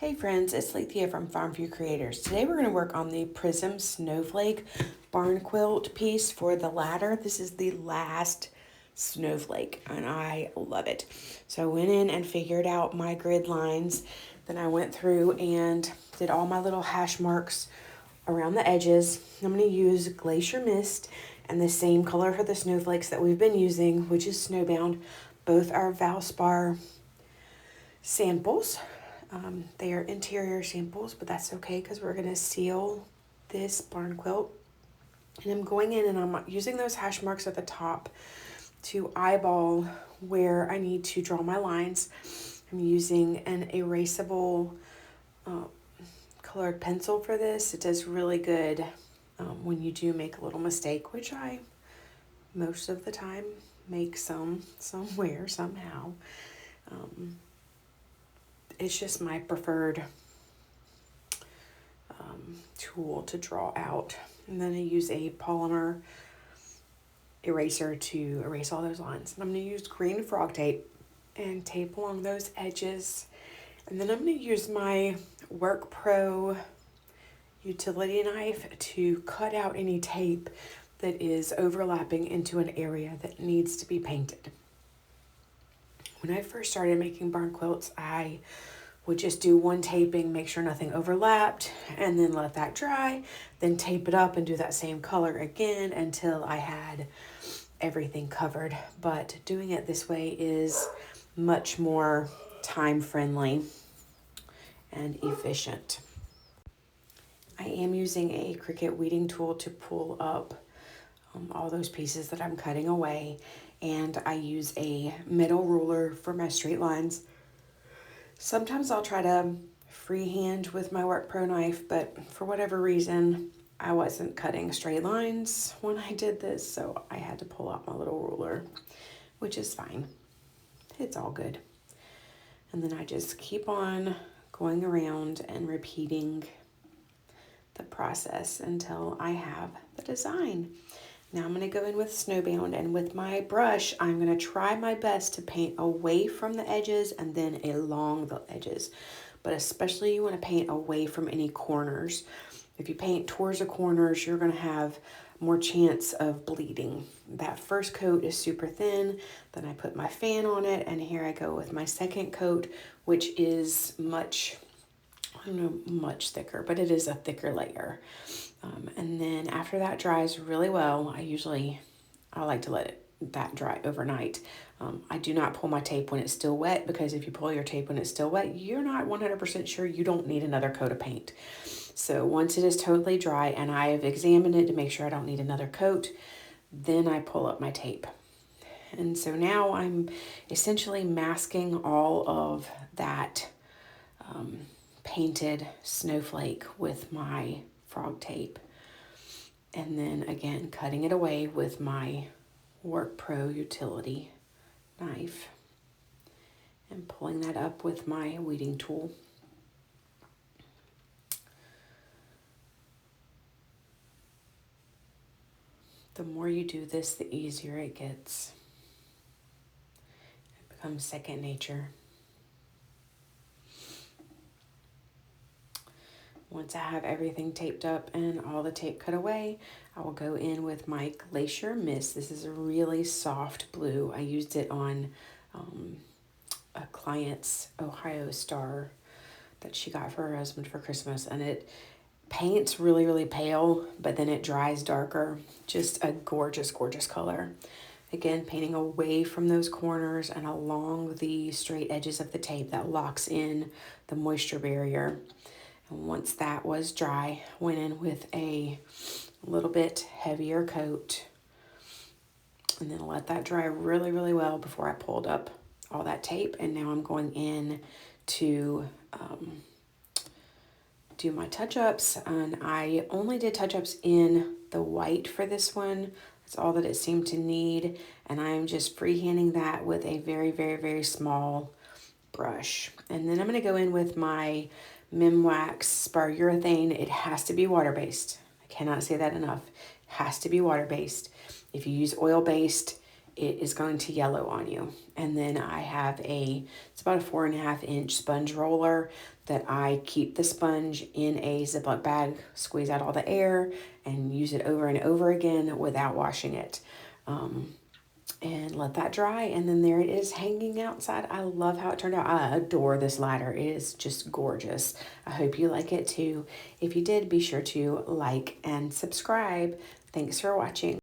Hey friends, it's Lethea from Farm View Creators. Today we're going to work on the Prism Snowflake barn quilt piece for the ladder. This is the last snowflake and I love it. So I went in and figured out my grid lines. Then I went through and did all my little hash marks around the edges. I'm going to use Glacier Mist and the same color for the snowflakes that we've been using, which is Snowbound. Both are Valspar samples. They are interior samples, but that's okay because we're going to seal this barn quilt. And I'm going in and I'm using those hash marks at the top to eyeball where I need to draw my lines. I'm using an erasable colored pencil for this. It does really good when you do make a little mistake, which I most of the time make somewhere, somehow. It's just my preferred tool to draw out. And then I use a polymer eraser to erase all those lines. And I'm going to use green frog tape and tape along those edges. And then I'm going to use my Work Pro utility knife to cut out any tape that is overlapping into an area that needs to be painted. When I first started making barn quilts, I would just do one taping, make sure nothing overlapped, and then let that dry, then tape it up and do that same color again until I had everything covered. But doing it this way is much more time friendly and efficient. I am using a Cricut weeding tool to pull up all those pieces that I'm cutting away, and I use a metal ruler for my straight lines. Sometimes I'll try to freehand with my Work Pro knife, but for whatever reason, I wasn't cutting straight lines when I did this, so I had to pull out my little ruler, which is fine. It's all good. And then I just keep on going around and repeating the process until I have the design. Now I'm going to go in with Snowbound, and with my brush, I'm going to try my best to paint away from the edges and then along the edges. But especially you want to paint away from any corners. If you paint towards the corners, you're going to have more chance of bleeding. That first coat is super thin, then I put my fan on it, and here I go with my second coat, which is much thicker, but it is a thicker layer. And then after that dries really well, I like to let that dry overnight. I do not pull my tape when it's still wet, because if you pull your tape when it's still wet, you're not 100% sure you don't need another coat of paint. So once it is totally dry and I've examined it to make sure I don't need another coat, then I pull up my tape. And so now I'm essentially masking all of that painted snowflake with my frog tape, and then again cutting it away with my Work Pro utility knife and pulling that up with my weeding tool. The more you do this, the easier it gets. It becomes second nature. Once I have everything taped up and all the tape cut away, I will go in with my Glacier Mist. This is a really soft blue. I used it on a client's Ohio star that she got for her husband for Christmas, and it paints really, really pale, but then it dries darker. Just a gorgeous, gorgeous color. Again, painting away from those corners and along the straight edges of the tape that locks in the moisture barrier. And once that was dry, went in with a little bit heavier coat and then let that dry really, really well before I pulled up all that tape. And now I'm going in to do my touch-ups, and I only did touch-ups in the white for this one. That's all that it seemed to need, and I'm just freehanding that with a very, very, very small brush. And then I'm going to go in with my Wax Spar-urethane. It has to be water-based. I cannot say that enough. It has to be water-based. If you use oil-based, it is going to yellow on you. And then I have it's about a 4.5 inch sponge roller that I keep the sponge in a Ziploc bag, squeeze out all the air, and use it over and over again without washing it. And let that dry, and then there it is hanging outside. I love how it turned out. I adore this ladder. It is just gorgeous. I hope you like it too. If you did, be sure to like and subscribe. Thanks for watching.